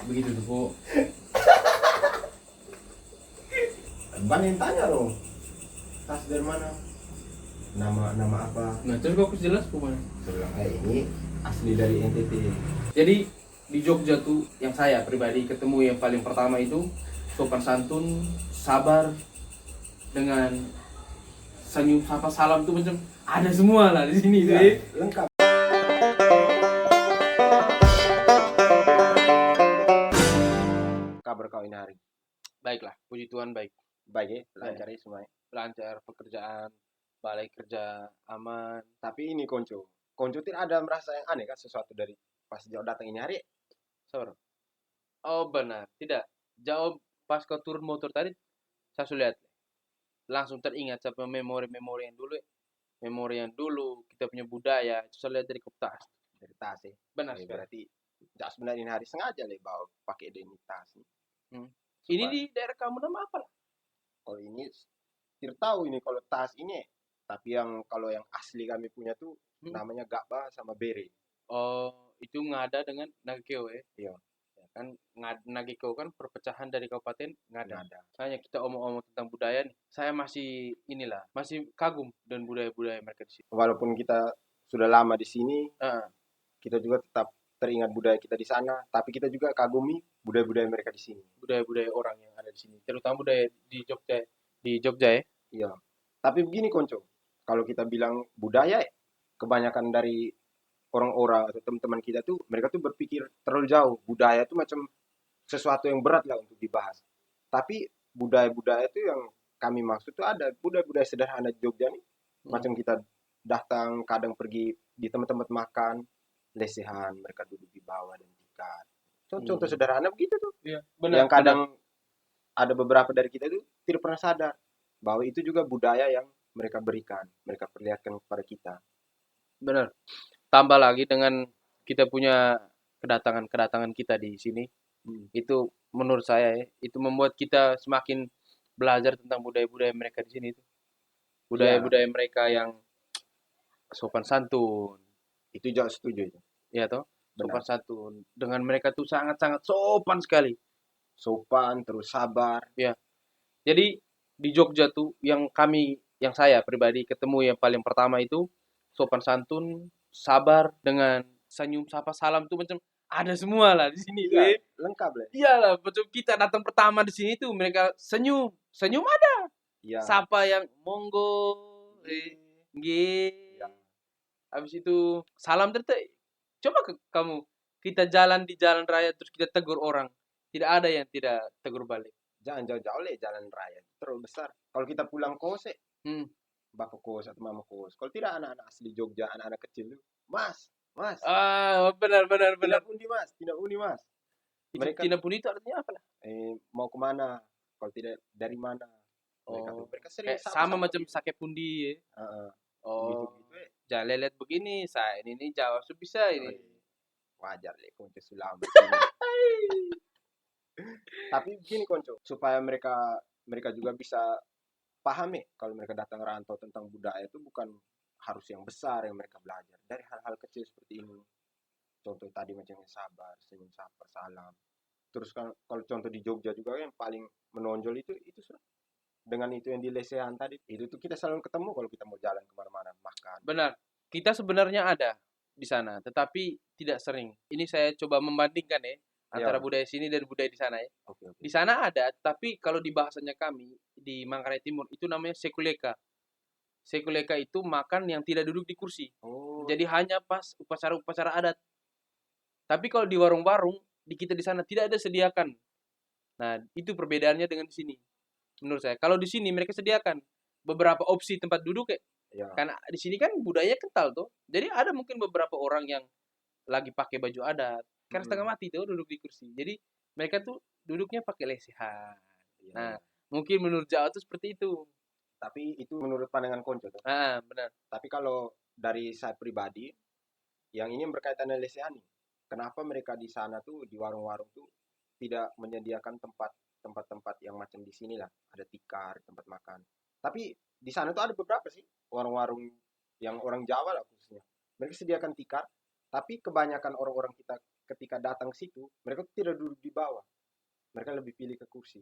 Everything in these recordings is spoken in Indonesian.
Begitu tuh, Bu. Banyak yang tanya loh, tas dari mana, nama apa. Nah, terus kok jelas bukan? Saya bilang, ini asli dari NTT. Jadi di Jogja tuh yang saya pribadi ketemu yang paling pertama itu sopan santun, sabar, dengan senyum sapa salam tuh macam ada semua lah di sini tuh. Ya, lengkap. Kabar kau ini hari? Baiklah, puji Tuhan baik. Baik ya, lancar ya semuanya. Lancar pekerjaan, balai kerja aman. Tapi ini Konco tidak ada merasa yang aneh kan sesuatu dari pas jauh datang ini hari? Sor. Oh benar, tidak. Jauh pas kau turun motor tadi, saya sudah lihat. Langsung teringat sama memori-memori yang dulu. Memori yang dulu, kita punya budaya, itu saya lihat dari kertas. Dari tas ya. Benar Ya, sekali. berarti jak sebenarnya ini hari sengaja lah bawa pakai identitas. Hmm. Ini Supaya- di daerah kamu nama apa lah? Kalau ini tidak tahu ini kalau tas ini, tapi yang kalau yang asli kami punya tuh namanya Gakba sama Bere. Oh, itu ngada dengan Nagikeo ya? Iya, Ya kan Nagikeo kan perpecahan dari Kabupaten Ngada. nada. Soalnya kita omong-omong tentang budaya nih, saya masih inilah, masih kagum dengan budaya-budaya mereka di sini. Walaupun kita sudah lama di sini, Ah, kita juga tetap teringat budaya kita di sana, tapi kita juga kagumi budaya-budaya mereka di sini. budaya-budaya orang yang ada di sini, terutama budaya di Jogja ya. Iya. Tapi begini Konco, kalau kita bilang budaya, kebanyakan dari orang-orang atau teman-teman kita tuh, mereka tuh berpikir terlalu jauh. Budaya tuh macam sesuatu yang berat lah untuk dibahas. Tapi budaya-budaya itu yang kami maksud tuh ada budaya-budaya sederhana di Jogja nih. Macam kita datang kadang pergi di tempat-tempat makan, lesehan, mereka duduk di bawah dan tikar. Contoh sederhana begitu tuh. Iya, benar. Yang kadang ada beberapa dari kita itu tidak pernah sadar bahwa itu juga budaya yang mereka berikan, mereka perlihatkan kepada kita. benar. Tambah lagi dengan kita punya kedatangan kita di sini, itu menurut saya ya, itu membuat kita semakin belajar tentang budaya-budaya mereka di sini itu. Budaya-budaya mereka yang sopan santun, Itu jauh setuju itu. ya toh? Benar. Sopan santun. Dengan mereka tuh sangat-sangat sopan sekali. Sopan, terus sabar. Ya. Jadi di Jogja tuh yang saya pribadi ketemu yang paling pertama itu sopan santun, sabar, dengan senyum sapa salam tuh macam ada semua lah di sini tuh. Iya, lengkap lah. Iyalah, betul kita datang pertama di sini tuh mereka senyum, senyum ada. Iya. Sapa yang monggo, nggih. Iya. Habis itu salam tertek. Coba kamu kita jalan di jalan raya terus kita tegur orang. Tidak ada yang tidak tegur balik. Jangan jauh-jauh lah jalan raya. Terlalu besar. Kalau kita pulang kos, Hmm. bapak kos atau mama kos. Kalau tidak anak-anak asli Jogja, anak-anak kecil tuh, Mas, Mas. Ah, benar. Tidak undi Mas, tidak undi Mas. Mereka Tidak pun itu artinya apa lah? mau kemana? Kalau tidak dari mana? Oh, Mereka sering kayak sama sama-sama macam gitu. sake pundi ya. Heeh, Oh, gitu-gitu. jangan lelet begini, saya ini Jawa su bisa ini. Wajar lah konco sulama. Tapi begini konco, supaya mereka juga bisa paham kalau mereka datang rantau tentang budaya itu bukan harus yang besar yang mereka belajar dari hal-hal kecil seperti ini. Contoh tadi macam yang sabar, senyum sapa, salam. Terus kan kalau contoh di Jogja juga yang paling menonjol itu sudah dengan itu yang di lesehan tadi. Itu tuh kita selalu ketemu kalau kita mau jalan kemana-mana makan. Benar. Kita sebenarnya ada di sana, tetapi tidak sering. Ini saya coba membandingkan ya antara Ya. budaya sini dan budaya di sana ya. Oke. Di sana ada, tapi kalau di bahasanya kami di Manggarai Timur itu namanya sekuleka. Sekuleka itu makan yang tidak duduk di kursi. Oh. Jadi hanya pas upacara-upacara adat. Tapi kalau di warung-warung di kita di sana tidak ada sediakan. Nah, itu perbedaannya dengan di sini. Menurut saya, kalau di sini mereka sediakan beberapa opsi tempat duduk ya. Ya. Karena di sini kan budaya kental tuh. Jadi ada mungkin beberapa orang yang lagi pakai baju adat, karena setengah mati tuh duduk di kursi. Jadi mereka tuh duduknya pakai lesehan. Ya. Nah, mungkin menurut Jawa tuh seperti itu. Tapi itu menurut pandangan konco tuh. Ah, benar. Tapi kalau dari saya pribadi, yang ini berkaitan dengan lesehan nih. Kenapa mereka di sana tuh di warung-warung tuh tidak menyediakan tempat-tempat yang macam di sini lah, ada tikar, tempat makan. Tapi di sana tuh ada beberapa sih warung-warung yang orang Jawa lah khususnya. Mereka sediakan tikar, tapi kebanyakan orang-orang kita ketika datang ke situ, mereka tuh tidak duduk di bawah. Mereka lebih pilih ke kursi.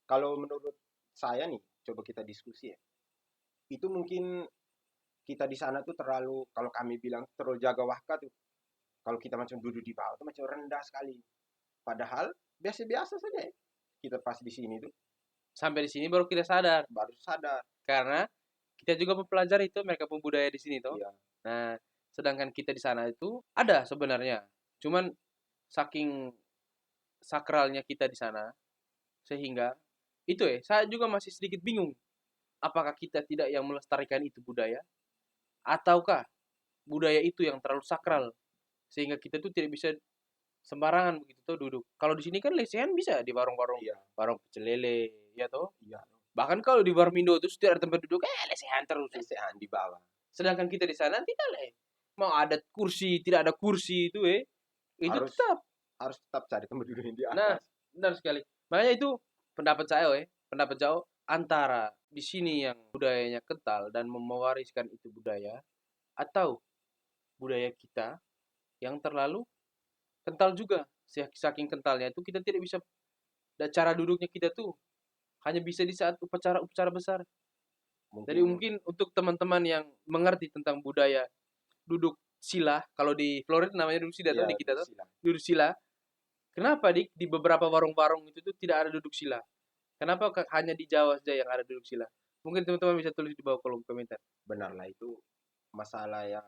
Kalau menurut saya nih, coba kita diskusi ya. Itu mungkin kita di sana tuh terlalu, kalau kami bilang terlalu jaga waka tuh. Kalau kita macam duduk di bawah tuh macam rendah sekali. Padahal biasa-biasa saja ya. Kita pas di sini tuh Sampai di sini baru kita sadar baru sadar. karena kita juga mempelajari itu mereka pun budaya di sini toh. Iya, Nah, sedangkan kita di sana itu ada sebenarnya. Cuman saking sakralnya kita di sana sehingga itu saya juga masih sedikit bingung. Apakah kita tidak yang melestarikan itu budaya ataukah budaya itu yang terlalu sakral sehingga kita tuh tidak bisa sembarangan begitu tuh duduk. Kalau di sini kan lesehan bisa di warung-warung, iya, warung pecel lele, ya toh. iya. Bahkan kalau di Warmindo itu setiap ada tempat duduk, lesehan terus. Lesehan di bawah. Sedangkan kita di sana tidak mau ada kursi, tidak ada kursi itu itu Harus tetap. harus tetap cari tempat duduk yang di Nah, atas. benar sekali. Makanya itu pendapat saya, pendapat jauh antara di sini yang budayanya kental dan mewariskan itu budaya atau budaya kita yang terlalu kental juga. Saking kentalnya itu kita tidak bisa cara duduknya kita tuh hanya bisa di saat upacara-upacara besar. Jadi Mungkin mungkin untuk teman-teman yang mengerti tentang budaya duduk sila, kalau di Florida namanya duduk sila, ya di kita tuh silang. duduk sila. Kenapa di beberapa warung-warung itu tuh tidak ada duduk sila? Kenapa hanya di Jawa saja yang ada duduk sila? Mungkin teman-teman bisa tulis di bawah kolom komentar. Benar lah itu masalah yang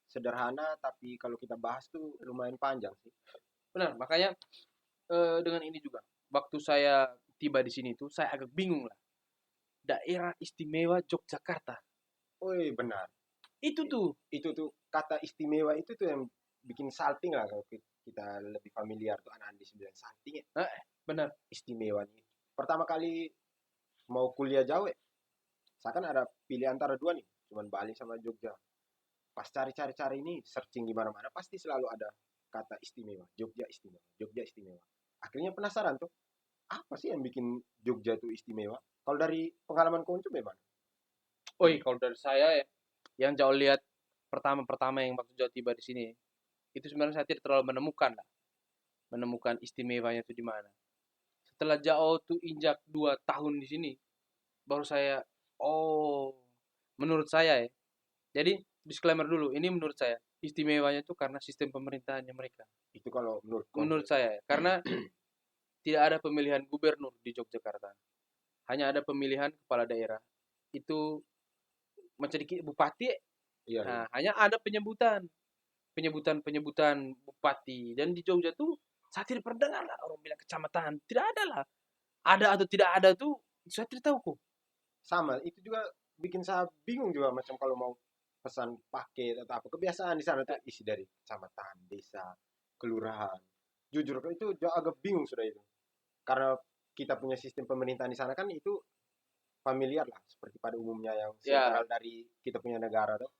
sederhana tapi kalau kita bahas tuh lumayan panjang sih. Benar, makanya dengan ini juga. Waktu saya tiba di sini tuh saya agak bingung lah. Daerah istimewa Yogyakarta. Woi, benar. Itu tuh. Itu tuh kata istimewa itu tuh yang bikin salting lah kalau kita lebih familiar tuh anak-anak di bilang salting ya. Benar. Istimewa nih. Pertama kali mau kuliah jauh ya, saya kan ada pilih antara dua nih, cuman Bali sama Jogja. Pas cari-cari ini, searching di mana-mana, pasti selalu ada kata istimewa, Jogja istimewa, Jogja istimewa. Akhirnya penasaran tuh, apa sih yang bikin Jogja itu istimewa? Kalau dari pengalaman kau itu bagaimana? Kalau dari saya yang jauh lihat pertama-pertama yang waktu jauh tiba di sini, itu sebenarnya saya tidak terlalu menemukan istimewanya itu di mana. Setelah jauh tuh injak 2 tahun di sini, baru saya, oh, menurut saya ya. Jadi disclaimer dulu, ini menurut saya istimewanya itu karena sistem pemerintahannya mereka. Itu kalau menurut Menurut saya, karena tidak ada pemilihan gubernur di Yogyakarta, hanya ada pemilihan kepala daerah. Itu macam di bupati, iya, iya. nah, hanya ada penyebutan bupati. Dan di Jogja tuh saya tidak pernah dengar lah orang bilang kecamatan, tidak ada lah. Ada atau tidak ada tuh saya tidak tahu kok. Sama, itu juga bikin saya bingung juga macam kalau mau pesan paket atau apa. Kebiasaan di sana tuh isi dari kecamatan, desa, kelurahan. Jujur itu agak bingung sudah itu. Karena kita punya sistem pemerintahan di sana kan itu familiar lah seperti pada umumnya yang Ya, sentral dari kita punya negara tuh.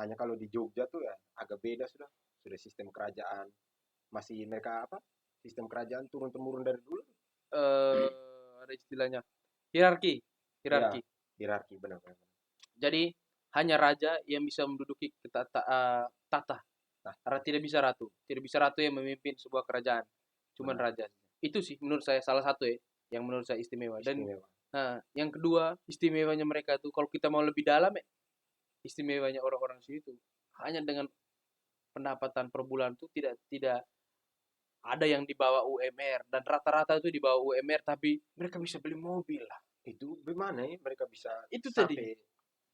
Hanya kalau di Jogja tuh ya agak beda sudah. Sudah sistem kerajaan masih mereka apa? Sistem kerajaan turun temurun dari dulu. ada istilahnya hierarki, Ya, hierarki. hierarki benar-benar. Jadi hanya raja yang bisa menduduki tata. Nah, Karena tidak bisa ratu yang memimpin sebuah kerajaan, cuman benar. raja. Itu sih menurut saya salah satu yang menurut saya istimewa. Dan Istimewa. yang kedua istimewanya mereka tuh kalau kita mau lebih dalam istimewanya orang-orang sini tuh hanya dengan pendapatan per bulan tuh tidak tidak ada yang di bawah UMR dan rata-rata itu di bawah UMR tapi mereka bisa beli mobil lah. Itu gimana ya mereka bisa Itu tadi. sampai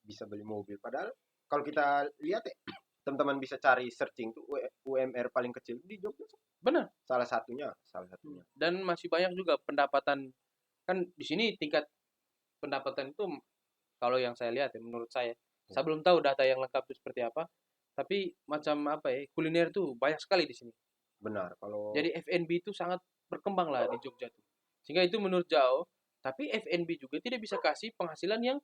bisa beli mobil. Padahal kalau kita lihat ya, teman-teman bisa cari searching tuh UMR paling kecil di Jogja. Benar. Salah satunya, salah satunya. Dan masih banyak juga pendapatan kan di sini tingkat pendapatan itu kalau yang saya lihat menurut saya belum tahu data yang lengkap itu seperti apa, tapi macam apa kuliner tuh banyak sekali di sini. Benar, kalau Jadi F&B itu sangat berkembang lah di Jogja tuh. Sehingga itu menurut Jauh, tapi F&B juga tidak bisa kasih penghasilan yang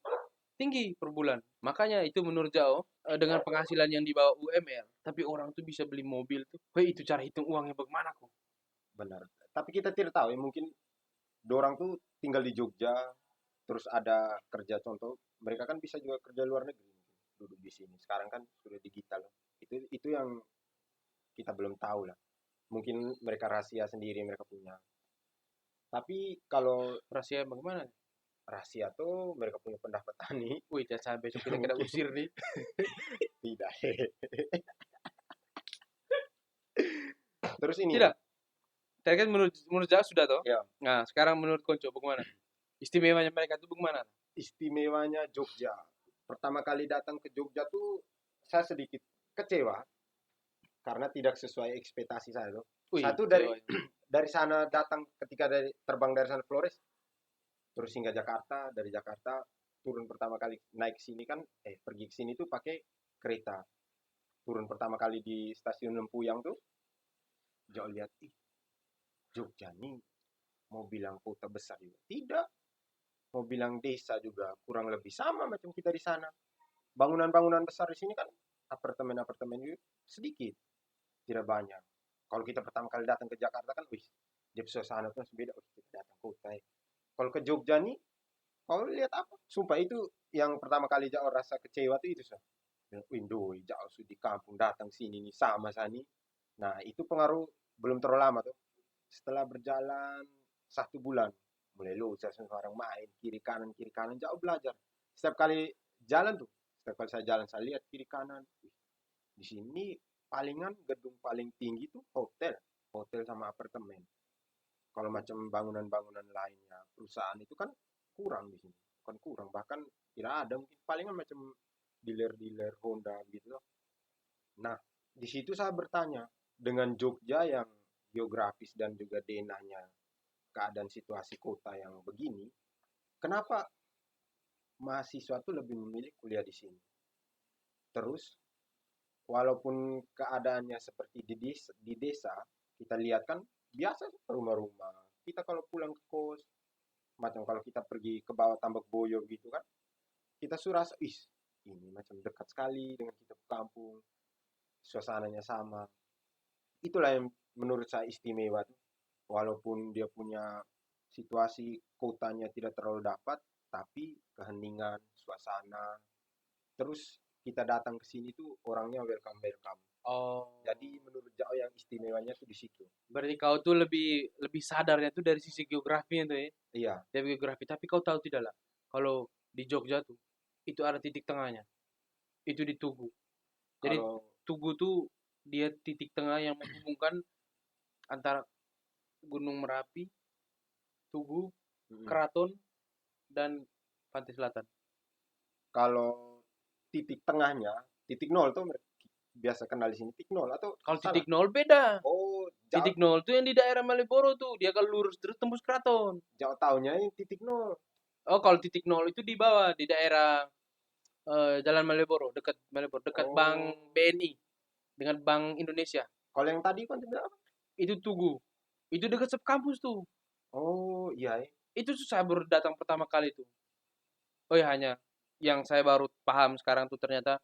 tinggi per bulan. Makanya itu menurut Jauh, dengan penghasilan yang di bawah UMR, tapi orang tuh bisa beli mobil tuh. Itu cara hitung uangnya bagaimana kok? benar. Tapi kita tidak tahu ya mungkin dorang tuh tinggal di Jogja terus ada kerja contoh mereka kan bisa juga kerja luar negeri mungkin, duduk di sini. Sekarang kan sudah digital. Itu yang kita belum tahu lah. Mungkin mereka rahasia sendiri mereka punya. Tapi kalau Rahasia bagaimana? rahasia tuh mereka punya pendapat tani. Wih, jangan sampai besok kita kena Mungkin usir nih. tidak. Terus ini, Tidak. Tadi kan menurut Jaka sudah toh. ya Nah, sekarang menurut Konco bagaimana? Istimewanya mereka itu bagaimana? istimewanya Jogja. Pertama kali datang ke Jogja tuh saya sedikit kecewa karena tidak sesuai ekspektasi saya tuh. Wih, Satu dari kecewa. dari sana datang ketika terbang dari sana Flores terus hingga Jakarta, dari Jakarta turun pertama kali naik sini kan pergi ke sini tuh pakai kereta. Turun pertama kali di stasiun Lempuyang tuh jauh lihat Jogja nih mau bilang kota besar juga tidak, mau bilang desa juga kurang lebih sama macam kita di sana. Bangunan-bangunan besar di sini kan apartemen-apartemen itu sedikit, tidak banyak. Kalau kita pertama kali datang ke Jakarta kan, wih, dia suasana tuh beda. Wih, kita datang kota ya. Kalau ke Jogja nih, kalau lihat apa? Sumpah itu yang pertama kali jauh rasa kecewa tuh itu so. Window jauh di kampung datang sini nih sama sani. Nah itu pengaruh belum terlalu lama tuh. Setelah berjalan 1 bulan, mulai lusa sekarang main kiri kanan jauh belajar. Setiap kali jalan tuh, setiap kali saya jalan saya lihat kiri kanan. Di sini palingan gedung paling tinggi tuh hotel, hotel sama apartemen. Kalau macam bangunan-bangunan lainnya perusahaan itu kan kurang di sini, bukan kurang bahkan tidak ada mungkin palingan macam dealer-dealer Honda gitu loh. Nah, di situ saya bertanya dengan Jogja yang geografis dan juga denahnya keadaan situasi kota yang begini, kenapa mahasiswa tuh lebih memilih kuliah di sini? Terus walaupun keadaannya seperti di desa, kita lihat kan biasa rumah-rumah. Kita kalau pulang ke kos, macam kalau kita pergi ke bawah Tambak Boyo gitu kan, kita surasa, ini macam dekat sekali dengan kita ke kampung, suasananya sama. Itulah yang menurut saya istimewa tuh. Walaupun dia punya situasi kotanya tidak terlalu dapat, tapi keheningan, suasana, terus kita datang ke sini tuh orangnya welcome welcome. Oh, Jadi menurut Jao yang istimewanya tuh di situ. berarti kau tuh lebih lebih sadarnya tuh dari sisi geografinya tuh ya. Iya, Dari geografi, tapi kau tahu tidak lah, kalau di Jogja tuh itu ada titik tengahnya. Itu di Tugu. Jadi kalau Tugu tuh dia titik tengah yang menghubungkan antara Gunung Merapi, Tugu, mm, Keraton, dan Pantai Selatan. kalau titik tengahnya, titik nol tuh biasa kenal di sini titik nol atau Kalau salah? titik nol beda. Oh, Jao Titik nol tuh yang di daerah Malioboro tuh. Dia kalau lurus terus tembus Keraton. Jao taunya ini titik nol. Oh, kalau titik nol itu di bawah, di daerah Jalan Malioboro, dekat Malioboro, dekat Bank Oh, BNI dengan Bank Indonesia. kalau yang tadi kan bilang apa? Itu Tugu. Itu dekat sub kampus tuh. Oh, iya. Itu tuh saya baru datang pertama kali tuh. Oh ya, hanya yang saya baru paham sekarang tuh ternyata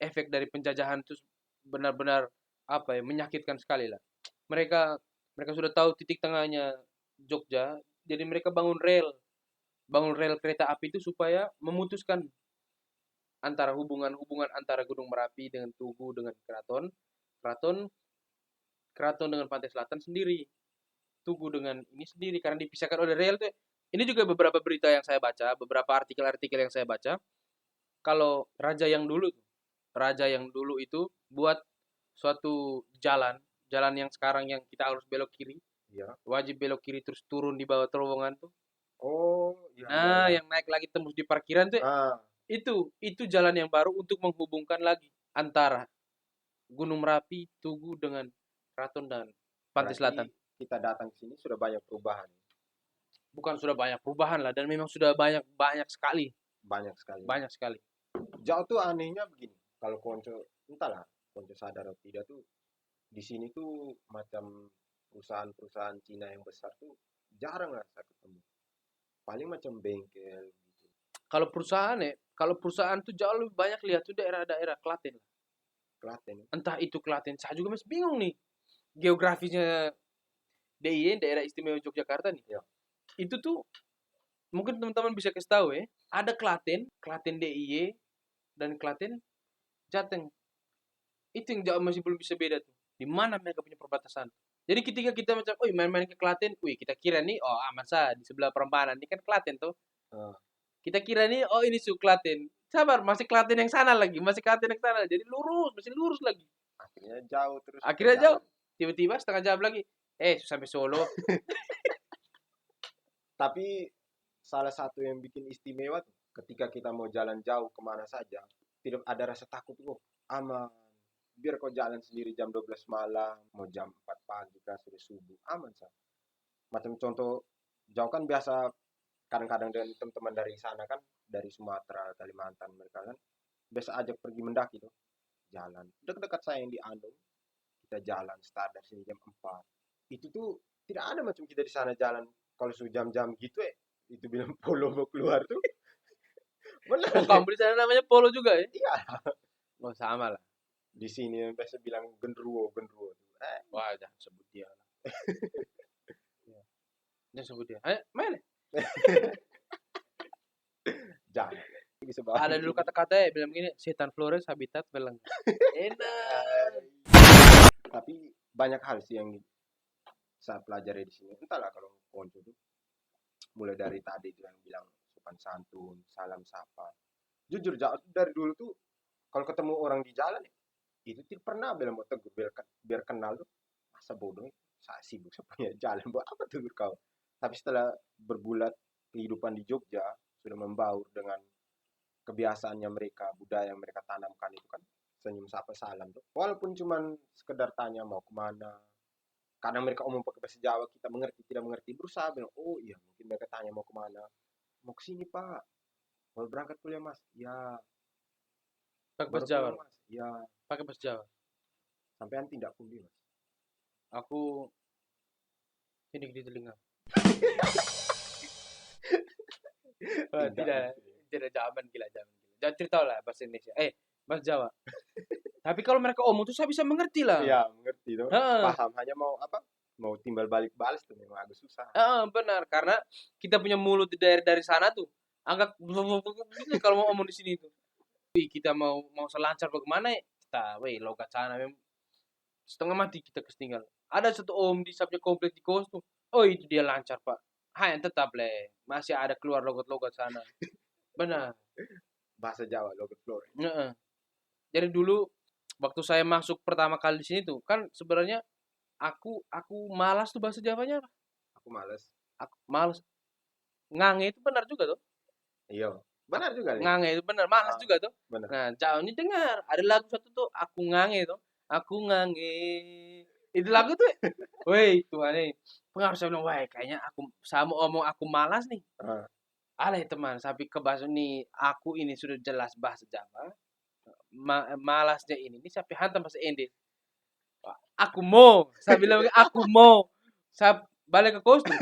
efek dari penjajahan itu benar-benar apa ya, menyakitkan sekali lah. Mereka mereka sudah tahu titik tengahnya Jogja, jadi mereka bangun rel kereta api itu supaya memutuskan antara hubungan-hubungan antara Gunung Merapi dengan Tugu dengan Keraton, Keraton, Keraton dengan Pantai Selatan sendiri, Tugu dengan ini sendiri karena dipisahkan oleh rel tuh. Ini juga beberapa berita yang saya baca, beberapa artikel-artikel yang saya baca. Kalau raja yang dulu itu buat suatu jalan, jalan yang sekarang yang kita harus belok kiri, Iya. wajib belok kiri terus turun di bawah terowongan tuh. Oh, iya iya Nah, iya. yang naik lagi tembus di parkiran tuh, Ah, itu jalan yang baru untuk menghubungkan lagi antara Gunung Merapi, Tugu dengan Keraton dan Pantai berarti Selatan. kita datang ke sini sudah banyak perubahan. Bukan sudah banyak perubahan lah dan memang sudah banyak banyak sekali, Banyak sekali. banyak sekali. Jauh tuh anehnya begini. Kalau konco, entahlah, konco sadar atau tidak tuh, di sini tuh macam perusahaan-perusahaan Cina yang besar tuh jarang lah saya ketemu. Paling macam bengkel gitu. Kalau perusahaan tuh jauh lebih banyak lihat tuh daerah-daerah Klaten. Klaten. Entah itu Klaten, saya juga masih bingung nih. Geografisnya DIY, Daerah Istimewa Yogyakarta nih. Ya. Itu tuh mungkin teman-teman bisa kasih tahu ya. Ada Klaten, Klaten DIY, dan Klaten Jateng. Itu yang jauh masih belum bisa beda tuh. Di mana mereka punya perbatasan? Jadi ketika kita macam, oh main-main ke Klaten, wih kita kira nih, oh aman sah di sebelah Prambanan, ini kan Klaten tuh. Ah, Kita kira nih, oh ini su Klaten. Sabar, masih Klaten yang sana lagi, masih Klaten yang sana. Jadi lurus, masih lurus lagi. akhirnya jauh terus Akhirnya berjalan. jauh, tiba-tiba setengah jam lagi, sampai Solo. Tapi salah satu yang bikin istimewa tuh, ketika kita mau jalan jauh kemana saja, tidak ada rasa takut, oh aman. Biar kau jalan sendiri jam 12 malam, mau jam 4 pagi kah, sudah subuh, aman sah. Macam contoh, jauh kan biasa kadang-kadang dengan teman-teman dari sana kan, dari Sumatera, Kalimantan, mereka kan, biasa ajak pergi mendaki tuh, jalan. Dekat-dekat saya yang di Andong, kita jalan start dari sini jam 4. Itu tuh tidak ada macam kita di sana jalan kalau jam-jam gitu itu bilang polo mau keluar tuh. Benar. Oh kamu di sana namanya Polo juga ya? Iya, Oh sama lah. di sini yang biasa bilang genderuwo, genderuwo. Wah jangan sebut dia lah. Ya, jangan sebut dia. Ayo main. Jangan. Bisa Ada banget. dulu kata-kata ya bilang begini, setan Flores habitat belang. Enak. Tapi banyak hal sih yang saya pelajari di sini. Entahlah kalau konco tuh. Mulai dari tadi tuh yang bilang sopan santun, salam sapa. Jujur dari dulu tuh kalau ketemu orang di jalan itu tidak pernah bilang mau tegur biar kenal tuh. Masa bodoh ya? Saya sibuk saya punya jalan buat apa tegur kau. Tapi setelah berbulat kehidupan di Jogja sudah membaur dengan kebiasaannya mereka, budaya yang mereka tanamkan itu kan senyum sapa salam tuh. Walaupun cuman sekedar tanya mau kemana, kadang mereka omong pakai bahasa Jawa kita mengerti tidak mengerti berusaha bilang oh iya mungkin mereka tanya mau kemana, mau ke sini pak, mau berangkat kuliah mas, ya Pakai baru bahasa Jawa. pulang mas, ya Pakai bahasa Jawa. sampean tidak kuliah mas. Aku ini di telinga. Oh, tidak, tidak zaman gila zaman gila. Jangan cerita lah bahasa Indonesia. Bahasa Jawa. Tapi kalau mereka omong tuh saya bisa mengerti lah. Iya mengerti tuh, Heeh. paham hanya mau apa, mau timbal balik balas tuh memang agak susah. Benar karena kita punya mulut dari sana tuh agak gitu kalau mau omong di sini tuh. Wih, kita mau selancar bagaimana ya? Kita, weh, logat sana memang setengah mati kita ketinggal. Ada satu om di subjek komplit di kos tuh. Oh, itu dia lancar, Pak. Hanya tetap le, masih ada keluar logat-logat sana. Benar. Bahasa Jawa logat flore. Heeh. Jadi dulu waktu saya masuk pertama kali di sini tuh, kan sebenarnya aku malas tuh bahasa Jawanya apa? Aku males. Aku malas. Ngange itu benar juga tuh. Iya benar juga nih. Ngange itu benar, malas juga tuh. Benar. Nah, jauh ini dengar, ada lagu satu tuh, aku ngange tuh. Aku ngange. Itu lagu tuh, weh Tuhan nih. Pengaruh saya bilang, wah kayaknya aku sama omong aku malas nih. Ah, Alay teman, sampai ke bahasa ini, aku ini sudah jelas bahasa Jawa. Malasnya ini sampai hantam bahasa Inggris. Aku mau, saya bilang aku mau. Saya balik ke kos tuh.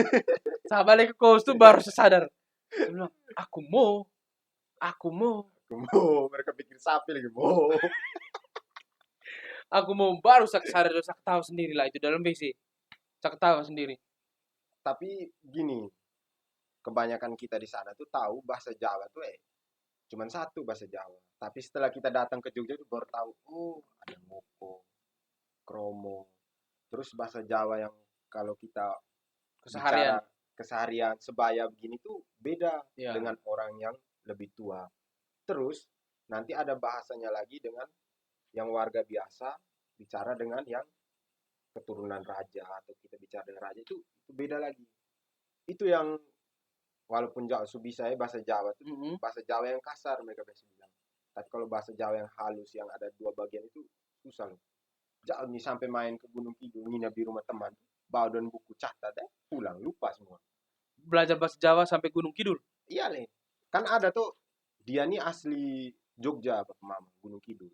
Saya balik ke kos tuh baru saya sadar. Saya bilang, aku mau. Aku mau. aku mau mereka pikir sapi lagi mau. Aku mau baru saya sadar, saya ketawa sendiri lah itu dalam WC. Saya ketawa sendiri. Tapi gini, kebanyakan kita di sana tuh tahu bahasa Jawa tuh cuman satu bahasa Jawa. Tapi setelah kita datang ke Jogja tuh baru tahu, oh ada ngoko, kromo. Terus bahasa Jawa yang kalau kita Keseharian. bicara keseharian sebaya begini tuh beda Ya. dengan orang yang lebih tua. Terus nanti ada bahasanya lagi dengan yang warga biasa bicara dengan yang keturunan raja atau kita bicara dengan raja itu beda lagi. Itu yang walaupun Jawa bisa ya bahasa Jawa itu bahasa Jawa yang kasar mereka biasa bilang. Tapi kalau bahasa Jawa yang halus yang ada dua bagian itu susah loh. Jauh nih sampai main ke Gunung Kidul nginep di rumah teman, bawa dan buku catat pulang lupa semua. Belajar bahasa Jawa sampai Gunung Kidul. Iya nih, kan ada tuh dia nih asli Jogja Bapak Mama Gunung Kidul.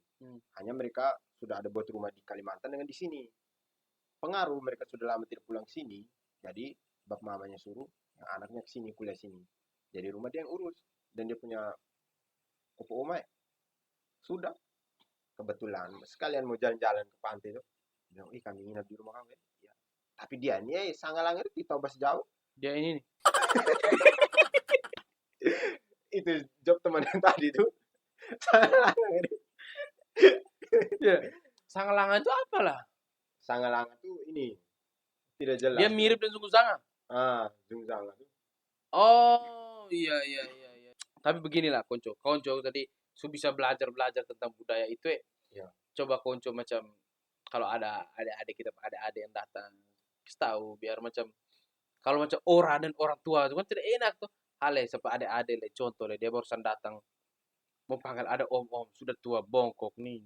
Hanya mereka sudah ada buat rumah di Kalimantan dengan di sini. Pengaruh mereka sudah lama tidak pulang sini, jadi Bapak Mamanya suruh yang anaknya ke sini kuliah sini. Jadi rumah dia yang urus dan dia punya opo oma sudah kebetulan sekalian mau jalan-jalan ke pantai tuh bilang kami nginap di rumah kamu ya. Tapi dia nih sangat ngerti tahu bahasa Jawa. Dia ini nih. Itu job teman yang tadi tuh sangat ngerti. Ya. Sangalangan itu apalah? Sangalanga tuh ini tidak jelas. Dia mirip dengan suku Sanga. Zungzanga tuh. Oh, iya iya iya iya. Tapi beginilah konco. Konco tadi bisa belajar tentang budaya itu Ya. coba konco macam kalau ada adik-adik kita, adik-adik yang datang, kasih tahu biar macam kalau macam orang dan orang tua itu kan tidak enak tuh. Ale seperti adik-adik le contoh le dia barusan datang mau panggil ada om-om sudah tua bongkok nih.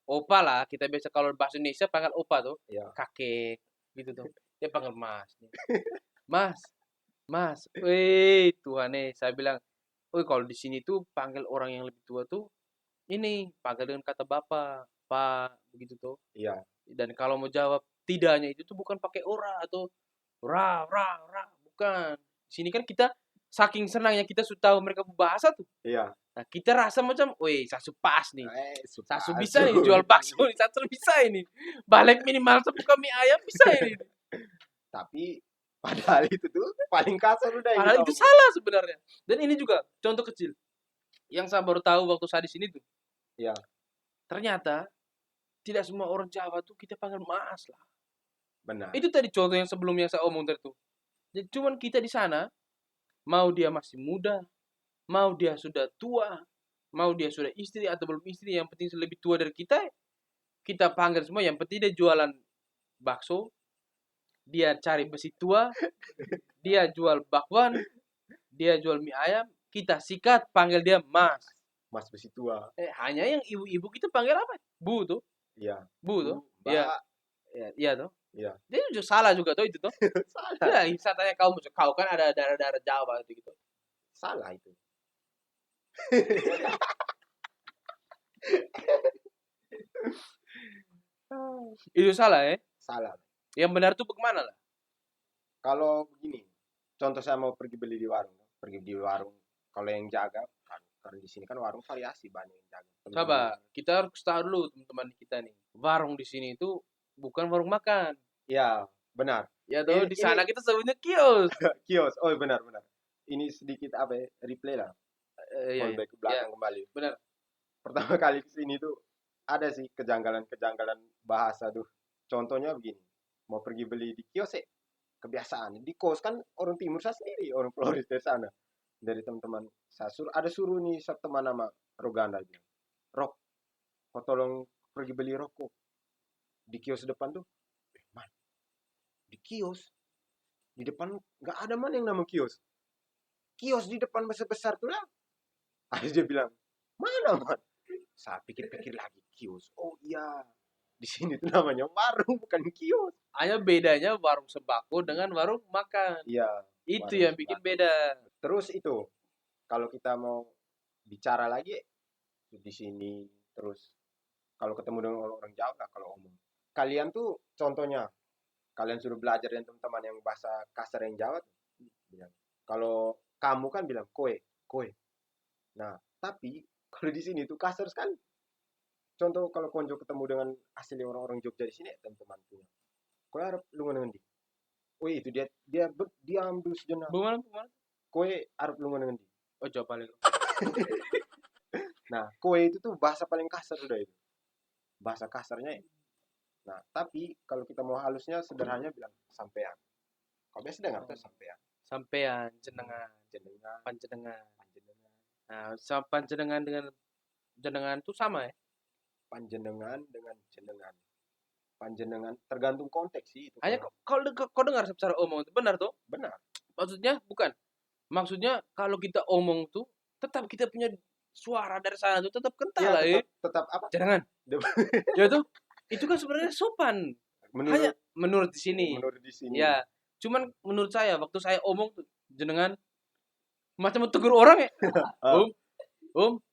Opa lah kita biasa kalau bahasa Indonesia panggil opa tuh, Ya. kakek gitu tuh. Dia panggil mas. Mas, Mas, weh Tuhan saya bilang, woi kalau di sini tuh panggil orang yang lebih tua tuh ini panggil dengan kata bapak, pak, begitu tuh. Iya. Dan kalau mau jawab tidaknya itu tuh bukan pakai ora atau ra, bukan. Di sini kan kita saking senangnya kita sudah tahu mereka berbahasa tuh. Iya. Nah, kita rasa macam, woi, Sasu pas nih. Sasu Supasu. bisa nih jual bakso nih, Sasu bisa ini. Balik minimal sebuka mie ayam bisa ini. Tapi padahal itu tuh paling kasar udah Padahal itu salah sebenarnya. Dan ini juga contoh kecil yang saya baru tahu waktu saya di sini tuh. Iya. Ternyata tidak semua orang Jawa tuh kita panggil mas lah. Benar. Itu tadi contoh yang sebelumnya saya omong tadi tuh. Jadi cuman kita di sana mau dia masih muda, mau dia sudah tua, mau dia sudah istri atau belum istri, yang penting lebih tua dari kita panggil semua. Yang penting dia jualan bakso, dia cari besi tua, dia jual bakwan, dia jual mie ayam, kita sikat panggil dia mas. Mas besi tua. Hanya yang ibu-ibu kita panggil apa? Bu tuh. Iya. Bu tuh. Mbak. Iya. Iya tuh. Iya. Dia juga salah juga tuh itu tuh. Salah. Ya, saya tanya kau kan ada daerah-daerah Jawa gitu. Salah itu. Itu salah ya? Salah. Yang benar tuh bagaimana lah? Kalau begini, contoh saya mau pergi beli di warung, kalau yang jaga kan, karena di sini kan warung variasi banyak yang jaga. Sabar, kita harus tahu dulu teman-teman kita nih. Warung di sini itu bukan warung makan. Iya, benar. Ya tuh di sana kita sebutnya kios. Kios. Oh, benar. Ini sedikit apa ya? Replay lah. Iya, Ke belakang kembali. benar. Pertama kali ke sini tuh ada sih kejanggalan bahasa tuh. Contohnya begini, mau pergi beli di kios kebiasaan di kos kan orang timur saya sendiri, orang Flores dari sana, dari teman-teman saya suruh nih satu teman nama Roganda bilang, Rok, kau tolong pergi beli rokok di kios depan tuh. Man, di kios di depan nggak ada man yang nama kios di depan besar tuh lah. Akhirnya dia bilang, mana man? Saya pikir-pikir lagi, kios. Oh iya, di sini tuh namanya warung bukan kios. Hanya bedanya warung sembako dengan warung makan. Iya. Itu yang bikin beda. Terus itu, kalau kita mau bicara lagi di sini, terus kalau ketemu dengan orang Jawa lah kalau omong. Kalian tuh contohnya, kalian suruh belajar dengan teman-teman yang bahasa kasar yang Jawa tuh, bilang. Kalau kamu kan bilang koe. Nah, tapi kalau di sini tuh kasar sekali. Contoh kalau konjo ketemu dengan asli orang-orang Jogja di sini, teman-teman punya. Koe harap lu ngendi. Oh itu dia diam dulu sejenak. Bagaimana? Koe harap lu ngendi. Oh coba paling. Nah, koe itu tuh bahasa paling kasar udah itu. Bahasa kasarnya. Nah, tapi kalau kita mau halusnya sederhananya bilang sampean. Kau biasa dengar tuh sampean. Sampean, jenengan, panjenengan. Nah, panjenengan dengan jenengan itu sama ya? Panjenengan dengan jenengan. Panjenengan tergantung konteks sih itu. Hanya kau dengar secara omong itu benar tuh? Benar. Maksudnya bukan. Maksudnya kalau kita omong tuh tetap kita punya suara dari sana tuh tetap kental Ya, lah ya. tetap apa? Jangan. Ya tuh. Itu kan sebenarnya sopan. Hanya menurut di sini. Ya. Cuman menurut saya waktu saya omong tuh jenengan macam tegur orang ya.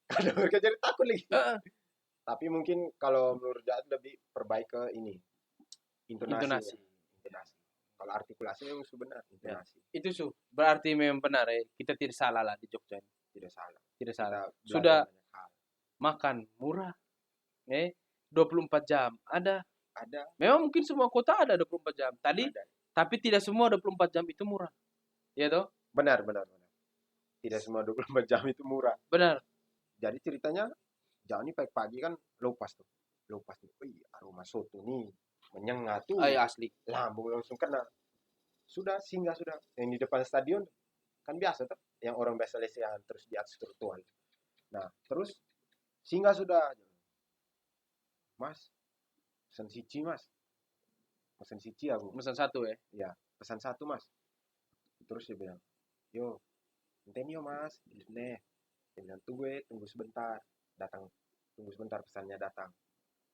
Ada mereka jadi takut lagi. Tapi mungkin kalau menurut Jaat lebih perbaik ke ini intonasi. Kalau artikulasi yang benar intonasi. Ya. Itu berarti memang benar ya. Kita tidak salah lah di Jogja. Tidak salah. Sudah makan murah. 24 jam ada. Memang mungkin semua kota ada 24 jam. Tapi tidak semua 24 jam itu murah. Ya toh? Benar. Tidak semua 24 jam itu murah. Benar. Jadi ceritanya Jawa nih pagi-pagi kan lupas tuh. Wih, aroma soto nih. menyengat tuh Ay, asli. lambung langsung kena. Sudah singgah sudah yang di depan stadion kan biasa tuh yang orang biasa lesehan terus di atas trotoar. Nah terus singgah sudah, mas pesan siji mas, pesan siji aku, Pesan satu ya. ya pesan satu mas. Terus dia bilang, yo enten yo mas, nih dia bilang tunggu sebentar, datang, tunggu sebentar pesannya datang,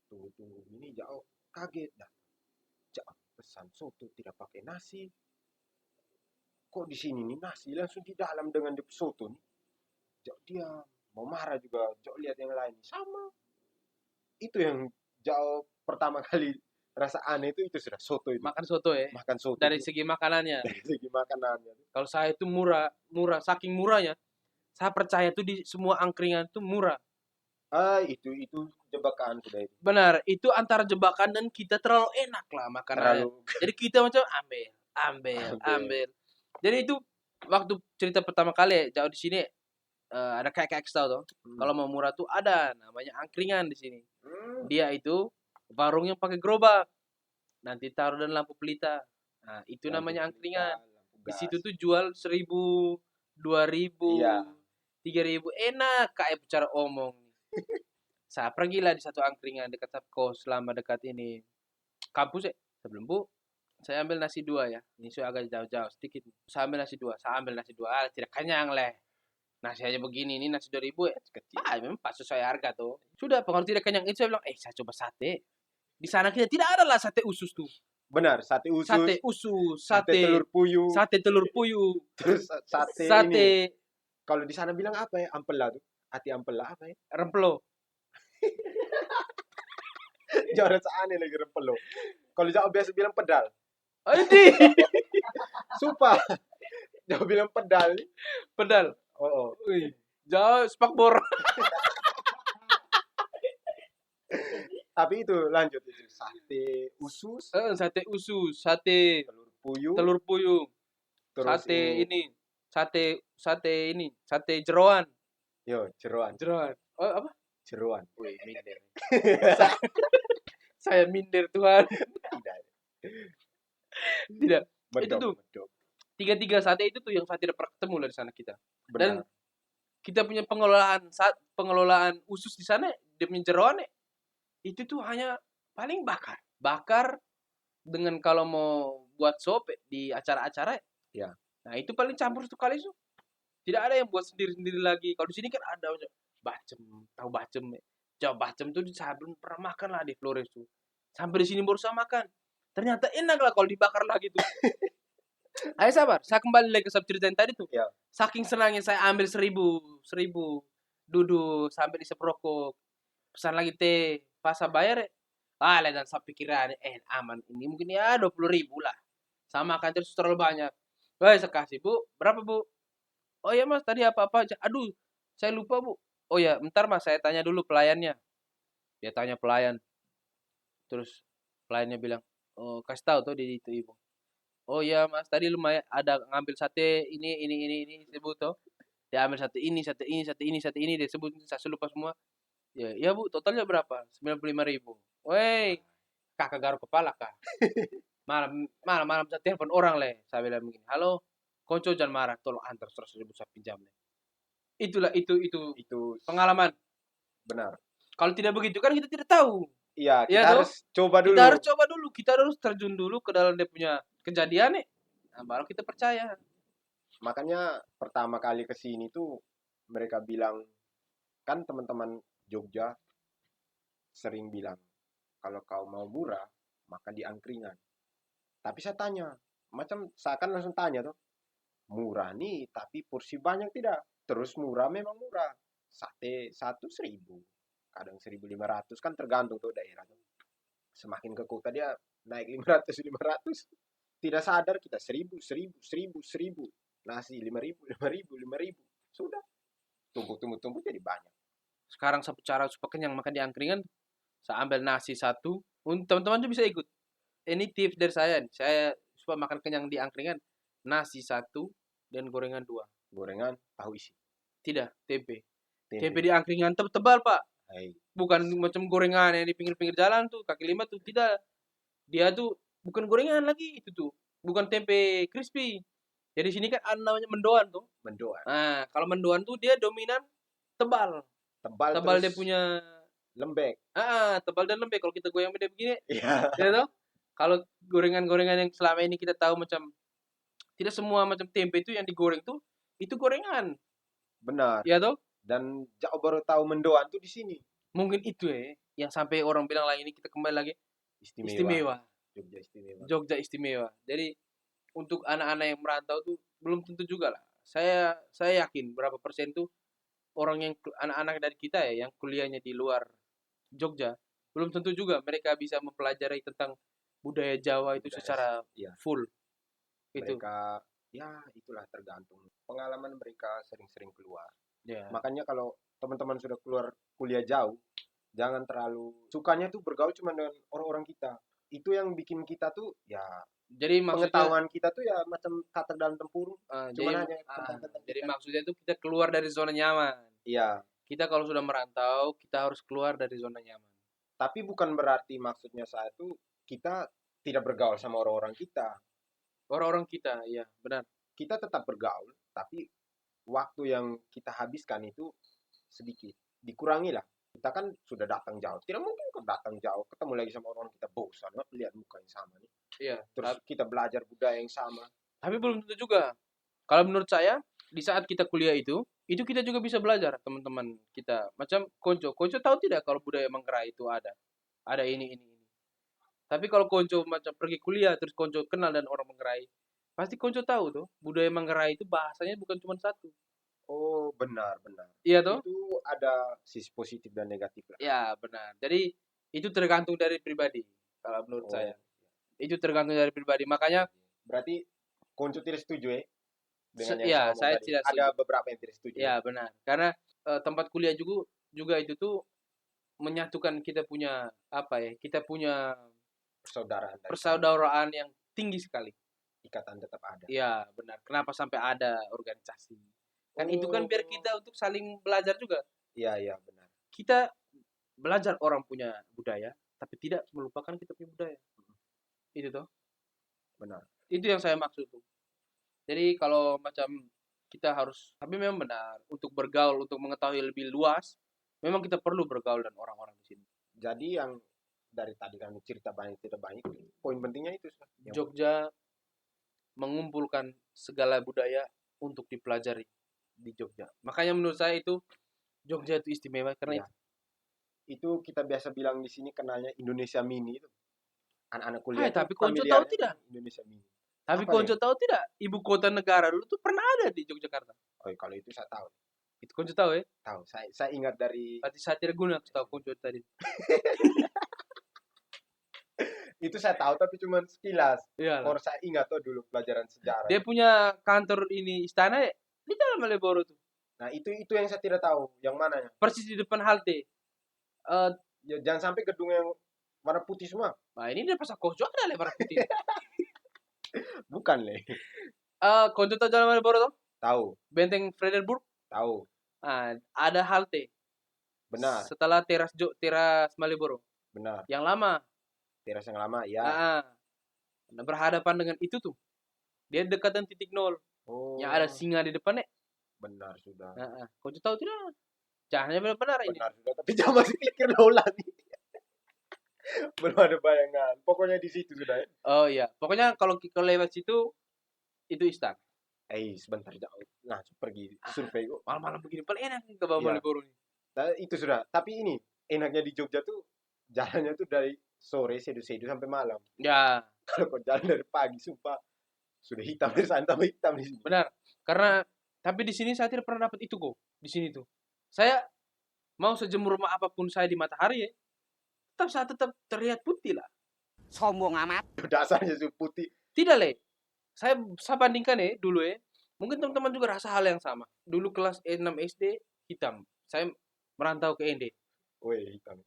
tunggu ini jauh, kaget dah, jauh pesan soto tidak pakai nasi, kok di sini nih nasi langsung di dalam dengan di soto nih. Jauh dia mau marah juga, jauh lihat yang lain sama. Itu yang jauh pertama kali rasa aneh itu sudah soto itu. Makan soto ya. Makan soto Dari itu, segi makanannya. dari segi makanannya. Kalau saya itu murah, saking murahnya. Saya percaya tuh di semua angkringan itu murah. Itu jebakan sudah itu. Benar, itu antara jebakan dan kita terlalu enak lah makanannya. Jadi kita macam ambil. Jadi itu waktu cerita pertama kali ya, jauh di sini ada kayak tahu toh. Kalau mau murah tuh ada namanya angkringan di sini. Dia itu warung yang pakai gerobak. Nanti taruh dan lampu pelita. Nah, itu namanya angkringan. Di situ tuh jual 1.000, 2.000, Iya. 3.000 enak kayak bicara omong. Saya pergilah di satu angkringan dekat kos selama dekat ini kampus ya. Sebelum bu, saya ambil nasi 2 ya. Ini sudah agak jauh-jauh sedikit. Saya ambil nasi 2. Tidak kenyang leh. Nasi aja begini, ini nasi 2.000 ya. Kecil. Memang pas sesuai harga tuh. Sudah, pengaruh tidak kenyang itu saya bilang, saya coba sate. Di sana kita tidak ada lah sate usus tuh. Benar, sate usus, sate telur puyuh. Terus sate ini. Kalau di sana bilang apa ya? Ampela tuh. Hati ampela apa ya? Rempelo. Jauh rasa aneh lagi rempelo. Kalau jauh biasa bilang pedal. Aduh. Sumpah. Jauh bilang pedal. Pedal. Oh. Jauh spakbor. Tapi itu lanjut itu sate usus. Sate usus, sate telur puyuh. Terus sate ini. Sate ini, sate jeroan. Yo, jeroan. Oh, apa? Jeroan. Wih, minder. Saya minder Tuhan. Tidak. Itu tuh. Tiga sate itu tuh yang saya tidak pernah ketemu dari sana kita. Benar. Dan kita punya pengelolaan usus di sana, dia punya jeroan itu tuh hanya paling bakar dengan kalau mau buat sop di acara-acara ya. Nah itu paling campur satu kali tuh, tidak ada yang buat sendiri lagi. Kalau di sini kan ada bacem, tahu bacem jauh bacem tuh saya belum pernah makan lah di Flores tuh, sampai di sini baru saya makan, ternyata enak lah kalau dibakar lagi tuh. Ayo sabar, saya kembali lagi ke cerita yang tadi tuh ya. Saking senangnya saya ambil 1.000 duduk sampai di seprokok, pesan lagi teh, pas saya bayar dan saya pikiran aman ini mungkin ya 20.000 lah, sama makan terus terlalu banyak. Saya kasih, bu berapa bu? Oh ya mas tadi apa-apa aja, aduh saya lupa bu. Oh ya bentar mas saya tanya dulu pelayannya. Dia tanya pelayan, terus pelayannya bilang, oh kasih tahu tuh di itu ibu. Oh ya mas tadi lumayan ada ngambil sate ini sebut tuh. Dia ambil sate ini dia sebut, saya lupa semua. Ya bu totalnya berapa? 95.000. Woi kakak garuk kepala kak. malam saya telepon orang leh, saya bilang begini, halo konco jangan marah, tolong antar 100.000 saya pinjam leh. Itulah itu pengalaman. Benar. Kalau tidak begitu kan kita tidak tahu. Iya, kita harus coba dulu. Kita harus terjun dulu ke dalam dia punya kejadian nah, baru kita percaya. Makanya pertama kali ke sini tuh mereka bilang, kan teman-teman Jogja sering bilang, kalau kau mau murah, makan di angkringan. Tapi saya tanya, saya kan langsung tanya tuh, murah nih, tapi porsi banyak tidak? Terus murah memang murah. Sate 1.000, kadang 1.500, kan tergantung tuh daerah tuh. Semakin ke kota dia naik 500. Tidak sadar kita 1.000. Nasi 5.000. Sudah. Tunggu jadi banyak. Sekarang cara supaya kenyang makan di angkringan, saya ambil nasi 1. Teman-teman juga bisa ikut. Ini tips dari saya supaya makan kenyang di angkringan, nasi 1 dan gorengan 2. Gorengan tahu isi. Tidak, tempe di angkringan tebal pak. Bukan macam gorengan yang di pinggir-pinggir jalan tuh kaki 5 tuh, tidak. dia tuh bukan gorengan lagi itu tuh. Bukan tempe crispy. Jadi sini kan ada namanya mendoan tuh. Mendoan. Nah, kalau mendoan tuh dia dominan tebal. Tebal Tebal terus dia punya lembek. tebal dan lembek. Kalau kita goyang dia begini, Iya. ya toh? Kalau gorengan-gorengan yang selama ini kita tahu macam tidak semua macam tempe itu yang digoreng tuh itu gorengan, Benar. ya toh? Dan jauh baru tahu mendoan tuh di sini. Mungkin itu yang sampai orang bilang lagi ini kita kembali lagi Istimewa. istimewa. Jogja istimewa. Jogja istimewa. Jadi untuk anak-anak yang merantau tuh belum tentu juga lah. Saya yakin berapa persen tuh orang yang anak-anak dari kita ya yang kuliahnya di luar Jogja belum tentu juga mereka bisa mempelajari tentang budaya Jawa itu Budaya, secara iya. full. Itu. Mereka ya itulah tergantung pengalaman mereka sering-sering keluar. Ya. Makanya kalau teman-teman sudah keluar kuliah jauh, jangan terlalu sukanya tuh bergaul cuma dengan orang-orang kita. Itu yang bikin kita tuh ya Jadi maksudnya pengetahuan kita tuh ya macam katak dalam tempurung. jadi, hanya tentang jadi kita. maksudnya itu kita keluar dari zona nyaman. Iya, Kita kalau sudah merantau, kita harus keluar dari zona nyaman. tapi bukan berarti maksudnya saya tuh kita tidak bergaul sama orang-orang kita. Orang-orang kita, ya benar. Kita tetap bergaul, tapi waktu yang kita habiskan itu sedikit. Dikurangi lah. Kita kan sudah datang jauh. Tidak mungkin kok datang jauh, ketemu lagi sama orang kita bosan, lihat muka yang sama nih. Iya. Terus kita belajar budaya yang sama. Tapi belum tentu juga. Kalau menurut saya, di saat kita kuliah itu kita juga bisa belajar teman-teman kita. Macam Konco. Konco tahu tidak kalau budaya Manggarai itu ada? Ada ini. Tapi kalau Konco macam pergi kuliah terus Konco kenal dan orang Manggarai, pasti Konco tahu tuh budaya Manggarai itu bahasanya bukan cuma satu. Oh, benar. Iya toh? Itu ada sisi positif dan negatif lah. Ya benar. Jadi itu tergantung dari pribadi. Kalau menurut Oh. saya, itu tergantung dari pribadi. Makanya Berarti Konco tidak setuju dengan yang ya saya tadi. tidak Ada setuju. beberapa yang tidak setuju. Ya benar. Karena tempat kuliah juga itu tuh menyatukan kita punya apa ya? Kita punya Persaudaraan dari persaudaraan yang tinggi sekali. ikatan tetap ada. Iya benar. Kenapa sampai ada organisasi? Kan itu kan biar kita untuk saling belajar juga. Iya, benar. Kita belajar orang punya budaya, tapi tidak melupakan kita punya budaya. Itu toh. Benar. Itu yang saya maksud tuh. Jadi kalau macam kita harus, tapi memang benar untuk bergaul, untuk mengetahui lebih luas, memang kita perlu bergaul dengan orang-orang di sini. Jadi yang dari tadi kami cerita banyak tidak banyak, poin pentingnya itu. Jogja mengumpulkan segala budaya untuk dipelajari di Jogja. Makanya menurut saya itu Jogja itu istimewa karena Ya. Itu kita biasa bilang di sini kenalnya Indonesia Mini itu. Anak-anak kuliah. tapi Konco tahu tidak? Indonesia Mini. Tapi Apa Konco tahu tidak? Ibu kota negara dulu tuh pernah ada di Yogyakarta. Oh, kalau itu saya tahu. Itu Konco tahu ya? Tahu. Saya ingat dari Berarti saya tidak guna aku tahu Konco tadi. itu saya tahu tapi cuma sekilas. Iya. Kalau saya ingat tuh dulu pelajaran sejarah. Dia punya kantor ini istana ya, di dalam Malioboro tuh. Nah, itu yang saya tidak tahu. Yang mananya? Persis di depan halte. Ya, jangan sampai gedung yang warna putih semua. Nah ini dia pasar Konco ada lebar putih. Bukan, Le. Konco tahu jalan Malioboro tuh? Tahu. Benteng Frederburg. Tahu. Ada halte. Benar. Setelah teras Malioboro. Benar. Yang lama. Teras yang lama, ya. Nah, berhadapan dengan itu tuh. Dia dekatan titik nol. Oh. Yang ada singa di depannya. Benar sudah. Konco tahu tidak? Jangan benar ini. Benar sudah, tapi jangan masih pikir ulang. Belum ada bayangan. Pokoknya di situ sudah ya. Oh iya, pokoknya kalau lewat situ itu istana. Sebentar jauh. Nah, pergi survei kok. Malam-malam begini paling enak ke bawah Malioboro ini. Nah, itu sudah. Tapi ini enaknya di Jogja tuh jalannya tuh dari sore sedu-sedu sampai malam. Ya. Kalau kau jalan dari pagi, sumpah sudah hitam dari sana tambah hitam di sini. Benar. Karena tapi di sini saya tidak pernah dapat itu kok. Di sini tuh. Saya mau sejemur rumah apapun saya di matahari ya, saya tetap terlihat putih lah. Sombong amat. Dasarnya putih. Tidak, Le. Saya bandingkan ya dulu ya. Mungkin teman-teman juga rasa hal yang sama. Dulu kelas 6 SD hitam. Saya merantau ke ND. Woi, hitam.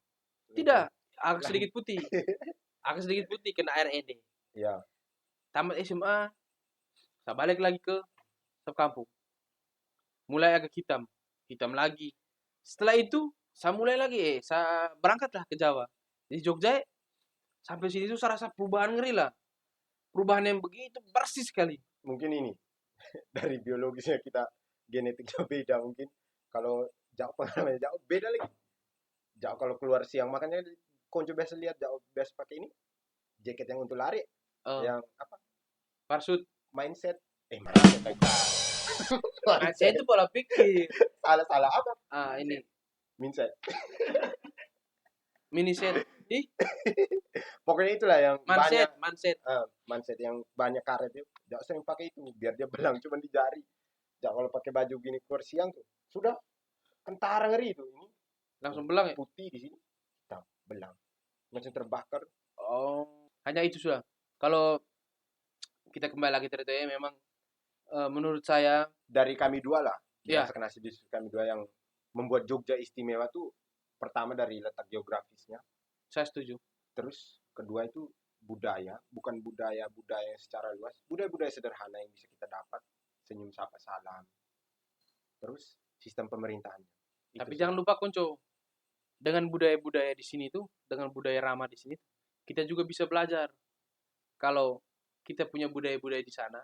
Tidak, agak sedikit putih. Agak sedikit putih kena air ND. Iya. Tamat SMA, saya balik lagi ke kampung. Mulai agak hitam. Hitam lagi. Setelah itu, saya mulai lagi saya berangkatlah ke Jawa. Di Jogja, Sampai sini tuh saya rasa perubahan ngeri lah. Perubahan yang begitu bersih sekali. Mungkin ini dari biologisnya kita genetiknya beda mungkin. Kalau jauh pengalamannya jauh beda lagi. Jauh kalau keluar siang makanya konco biasa lihat jauh biasa pakai ini jaket yang untuk lari yang apa Maksud, mindset mindset lagi. saya itu pola pikir. Salah apa Ini mindset mini set. pokoknya itulah yang banyak Mindset. mindset yang banyak karet itu jangan sering pakai itu biar dia belang cuma di jari. Jangan kalau pakai baju gini keluar siang tuh sudah kentara ngeri itu ini Langsung belang ya? putih di sini hitam belang macam terbakar. Oh, hanya itu sudah. Kalau kita kembali lagi ceritanya memang menurut saya Dari kami dua lah ya, bahasa kena diskusi kami dua yang membuat Jogja istimewa tuh pertama dari letak geografisnya, saya setuju. terus kedua itu budaya, bukan budaya secara luas, budaya sederhana yang bisa kita dapat, senyum sapa salam, terus sistem pemerintahannya. Tapi jangan lupa Konco, dengan budaya-budaya di sini tuh, dengan budaya ramah di sini, kita juga bisa belajar. Kalau kita punya budaya-budaya di sana,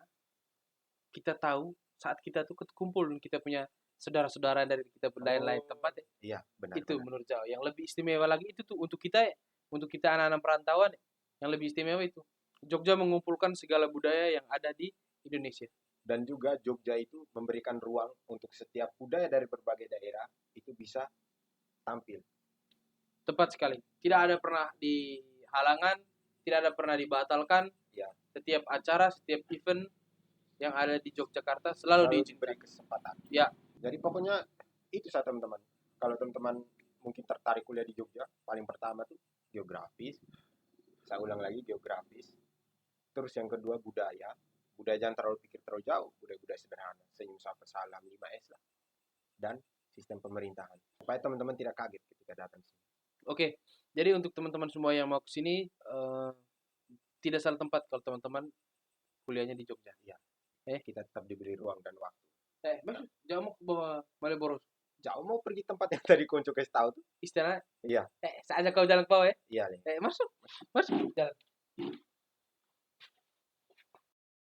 kita tahu saat kita tuh kumpul kita punya saudara-saudara dari kita lain-lain tempat ya. Iya, benar. Itu benar. Menurut saya yang lebih istimewa lagi itu tuh untuk kita anak-anak perantauan yang lebih istimewa itu. Jogja mengumpulkan segala budaya yang ada di Indonesia. Dan juga Jogja itu memberikan ruang untuk setiap budaya dari berbagai daerah itu bisa tampil. Tepat sekali. Tidak ada pernah dihalangan, tidak ada pernah dibatalkan. Ya. Setiap acara, setiap event yang ada di Yogyakarta selalu diberi kesempatan. Ya. Jadi pokoknya itu saya teman-teman. Kalau teman-teman mungkin tertarik kuliah di Jogja, paling pertama tuh geografis. Saya ulang lagi geografis. Terus yang kedua budaya. Budaya jangan terlalu pikir terlalu jauh. Budaya sederhana. Senyum sapa salam 5S lah. Dan sistem pemerintahan. Supaya teman-teman tidak kaget ketika datang sini. Oke. Jadi untuk teman-teman semua yang mau ke sini tidak salah tempat kalau teman-teman kuliahnya di Jogja. Ya. Kita tetap diberi ruang dan waktu. Jauh mau ke bawah Malioboro. Jauh mau pergi tempat yang tadi Konco kasih tahu tuh. Istana. Iya. Saya ajak kau jalan ke bawah ya. Iya nih. Masuk jalan.